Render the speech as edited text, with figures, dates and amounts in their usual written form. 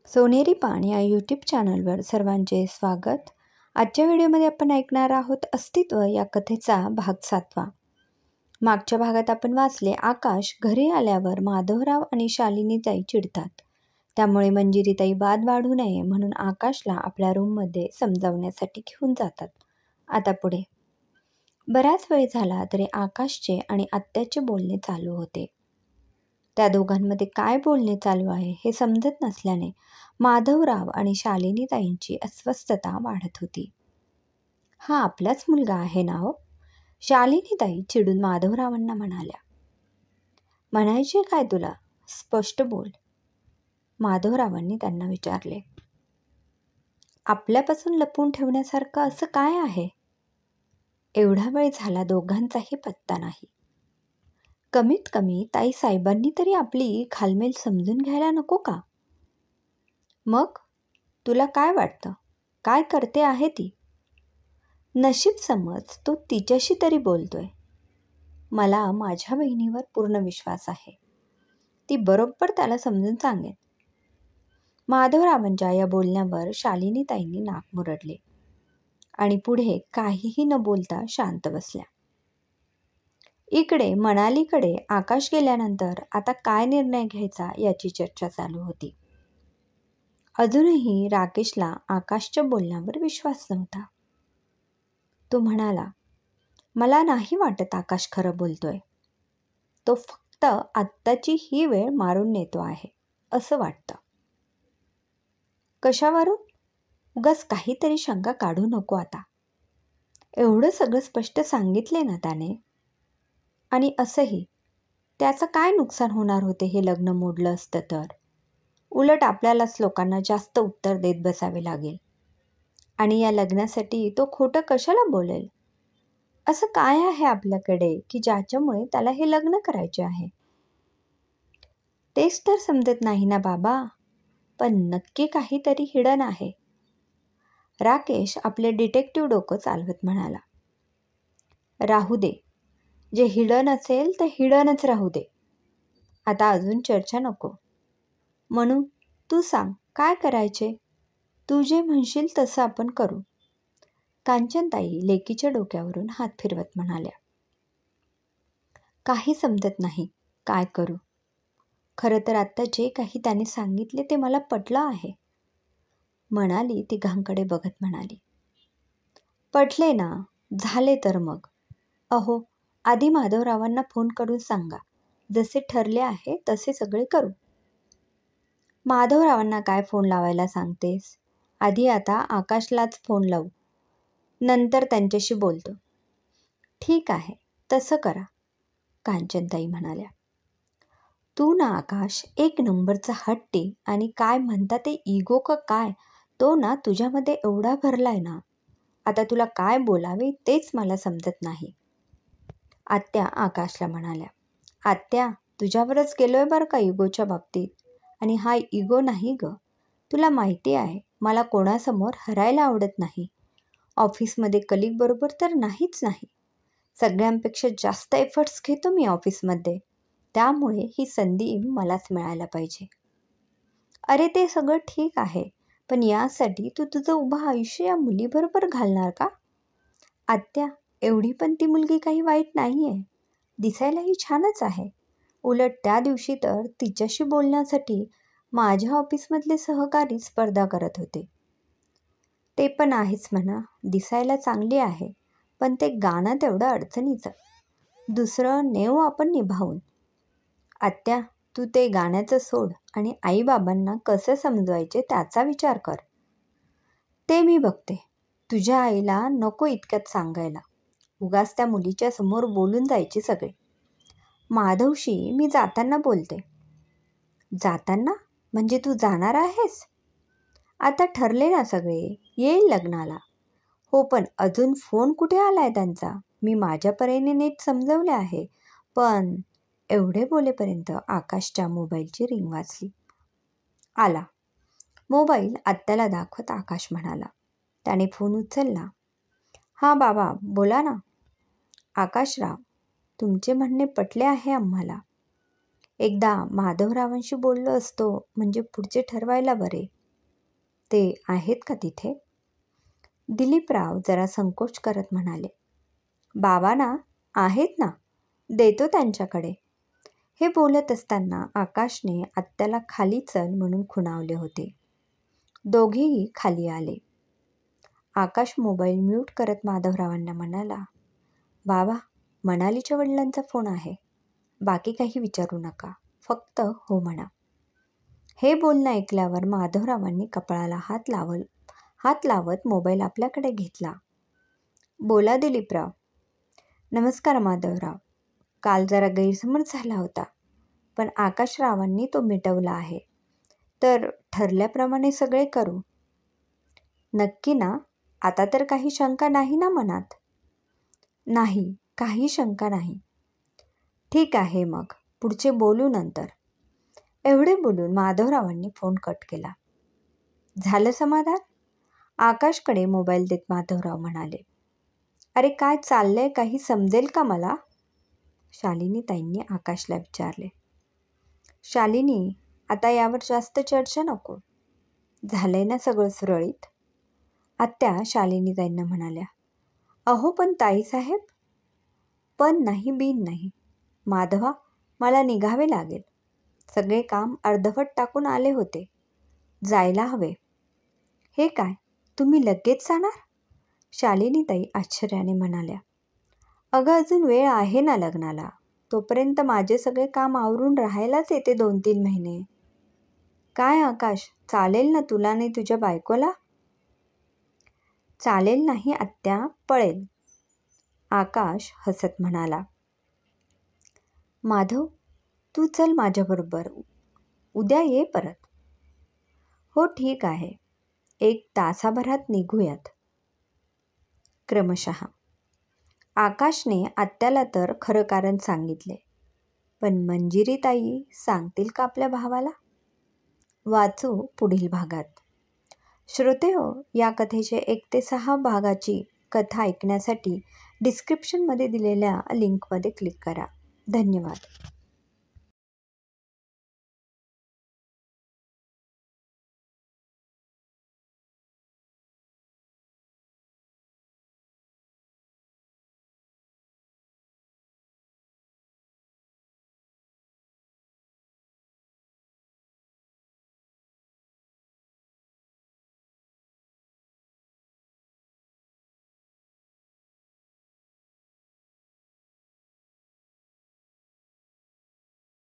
सोनेरी पान या यूट्यूब चॅनलवर सर्वांचे स्वागत. आजच्या व्हिडिओमध्ये आपण ऐकणार आहोत अस्तित्व या कथेचा भाग 7. मागच्या भागात आपण वाचले, आकाश घरी आल्यावर माधवराव आणि शालिनीताई चिडतात. त्यामुळे मंजिरीताई वाद वाढू नये म्हणून आकाशला आपल्या रूममध्ये समजावण्यासाठी घेऊन जातात. आता पुढे बराच वेळ झाला तरी आकाशचे आणि आत्याचे बोलणे चालू होते. त्या दोघांमध्ये काय बोलणे चालू आहे हे समजत नसल्याने माधवराव आणि शालिनीताईंची अस्वस्थता वाढत होती. हा आपलाच मुलगा आहे ना हो? शालिनीताई चिडून माधवरावांना म्हणाल्या. म्हणायचे काय तुला? स्पष्ट बोल, माधवरावांनी त्यांना विचारले. आपल्यापासून लपवून ठेवण्यासारखं असं काय आहे? एवढा वेळ झाला दोघांचाही पत्ता नाही. कमीत कमी ताई साहेबांनी तरी आपली घालमेल समजून घ्यायला नको का? मग तुला काय वाटतं, काय करते आहे ती? नशीब समज तो तिच्याशी तरी बोलतोय. मला माझ्या बहिणीवर पूर्ण विश्वास आहे. ती बरोबर त्याला समजून सांगेल. माधवरावांच्या या बोलण्यावर शालिनीताईंनी नाक मुरडले आणि पुढे काहीही न बोलता शांत बसल्या. इकडे मनालीकडे आकाश गेल्यानंतर आता काय निर्णय घ्यायचा याची चर्चा चालू होती. अजूनही राकेशला आकाशच्या बोलण्यावर विश्वास नव्हता. तो म्हणाला, मला नाही वाटत आकाश खरं बोलतोय. तो फक्त आत्ताची ही वेळ मारून नेतो आहे असं वाटतं. कशावरून? उगाच काहीतरी शंका काढू नको आता. एवढं सगळं स्पष्ट सांगितले ना त्याने. आणि असंही त्याचं काय नुकसान होणार होते हे लग्न मोडलं असतं तर? उलट आपल्यालाच लोकांना जास्त उत्तर देत बसावे लागेल. आणि या लग्नासाठी तो खोटं कशाला बोलेल? असं काय आहे आपल्याकडे की ज्याच्यामुळे त्याला हे लग्न करायचे आहे? तेच तर समजत नाही ना बाबा. पण नक्की काहीतरी हिडन आहे. राकेश आपले डिटेक्टिव्ह डोकं चालवत म्हणाला. राहू दे, जे हिडन असेल ते हिडनच राहू दे. आता अजून चर्चा नको. म्हणून तू सांग काय करायचे? तू जे म्हणशील तसं आपण करू. कांचनताई लेकीच्या डोक्यावरून हात फिरवत म्हणाल्या. काही समजत नाही काय करू. खरं तर आत्ता जे काही त्याने सांगितले ते मला पटलं आहे. मनाली तिघांकडे बघत म्हणाली. पटले ना, झाले तर मग. अहो, आधी माधवरावांना फोन करून सांगा. जसे ठरले आहे तसे सगळे करू. माधवरावांना काय फोन लावायला सांगतेस? आधी आता आकाशलाच फोन लावू. नंतर त्यांच्याशी बोलतो. ठीक आहे, तसं करा, कांचनताई म्हणाल्या. तू ना आकाश एक नंबरचा हट्टी आणि काय म्हणता ते इगो का काय, तो ना तुझ्यामध्ये एवढा भरलाय ना. आता तुला काय बोलावे तेच मला समजत नाही. आत्या आकाशला म्हणाल्या. आत्या, तुझ्यावरच गेलोय बरं का इगोच्या बाबतीत. आणि हा इगो नाही ग. तुला माहिती आहे मला कोणासमोर हरायला आवडत नाही. ऑफिसमध्ये कलिग बरोबर तर नाहीच नाही. सगळ्यांपेक्षा जास्त एफर्ट्स घेतो मी ऑफिसमध्ये. त्यामुळे ही संधी मलाच मिळायला पाहिजे. अरे ते सगळं ठीक आहे, पण यासाठी तू तुझं उभं आयुष्य या मुलीबरोबर घालणार का? आत्या, एवढी पण ती मुलगी काही वाईट नाही आहे. दिसायलाही छानच आहे. उलट त्या दिवशी तर तिच्याशी बोलण्यासाठी माझ्या ऑफिसमधले सहकारी स्पर्धा करत होते. ते पण आहेच म्हणा, दिसायला चांगली आहे, पण ते गाणं तेवढं अडचणीचं. दुसरं नेऊ आपण निभावून. आत्या, तू ते गाण्याचं सोड आणि आईबाबांना कसं समजवायचे त्याचा विचार कर. ते मी बघते. तुझ्या आईला नको इतक्यात सांगायला. उगाच त्या मुलीच्या समोर बोलून जायचे सगळे. माधवशी मी जाताना बोलते. जाताना? म्हणजे तू जाणार आहेस? आता ठरले ना सगळे, येईल लग्नाला. हो, पण अजून फोन कुठे आलाय त्यांचा? मी माझ्या परीने नीट समजवले आहे. पण एवढे बोलेपर्यंत आकाशच्या मोबाईलची रिंग वाजली. आला. मोबाईल आत्याला दाखवत आकाश म्हणाला. त्याने फोन उचलला. हां बाबा, बोला ना. आकाशराव, तुमचे म्हणणे पटले आहे आम्हाला. एकदा माधवरावांशी बोललो असतो म्हणजे पुढचे ठरवायला बरे. ते आहेत का तिथे? दिलीपराव जरा संकोच करत म्हणाले. बाबा ना, आहेत ना, देतो त्यांच्याकडे. हे बोलत असताना आकाशने आत्याला खाली चल म्हणून खुणावले होते. दोघेही खाली आले. आकाश मोबाईल म्यूट करत माधवरावांना म्हणाला, बाबा, मनालीच्या वडिलांचा फोन आहे. बाकी काही विचारू नका, फक्त हो म्हणा. हे बोलणं ऐकल्यावर माधवरावांनी कपाळाला हात लावत मोबाईल आपल्याकडे घेतला. बोला दिलीपराव. नमस्कार माधवराव. काल जरा गैरसमज झाला होता, पण आकाशरावांनी तो मिटवला आहे. तर ठरल्याप्रमाणे सगळे करू. नक्की ना? आता तर काही शंका नाही ना मनात? नाही, काही शंका नाही. ठीक आहे मग, पुढचे बोलू नंतर. एवढे बोलून माधवरावांनी फोन कट केला. झालं समाधान? आकाशकडे मोबाईल देत माधवराव म्हणाले. अरे काय चाललंय, काही समजेल का मला? शालिनीताईंनी आकाशला विचारले. शालिनी, आता यावर जास्त चर्चा नको. झालंय ना सगळं सुरळीत? आत्या शालिनीताईंना म्हणाल्या. अहो पण ताईसाहेब. पण नाही बिन नाही. माधवा, मला निघावे लागेल. सगळे काम अर्धवट टाकून आले होते. जायला हवे. हे काय, तुम्ही लगेच जाणार? शालिनीताई आश्चर्याने म्हणाल्या. अगं अजून वेळ आहे ना लग्नाला. तोपर्यंत माझे सगळे काम आवरून राहायलाच येते 2-3 महिने. काय आकाश, चालेल ना तुला आणि तुझ्या बायकोला? चालेल नाही आत्या, पळेल. आकाश हसत म्हणाला. माधव, तू चल माझ्याबरोबर. उद्या ये परत. हो ठीक आहे, 1 तासाभरात निघूयात. क्रमशः. आकाशने आत्याला तर खरं कारण सांगितले, पण मंजिरीताई सांगतील का आपल्या भावाला? वाचू पुढील भागात. श्रोतेहो, या कथेचे 1 ते 6 भागाची कथा ऐकण्यासाठी डिस्क्रिप्शनमध्ये दिलेल्या लिंकमध्ये क्लिक करा. धन्यवाद.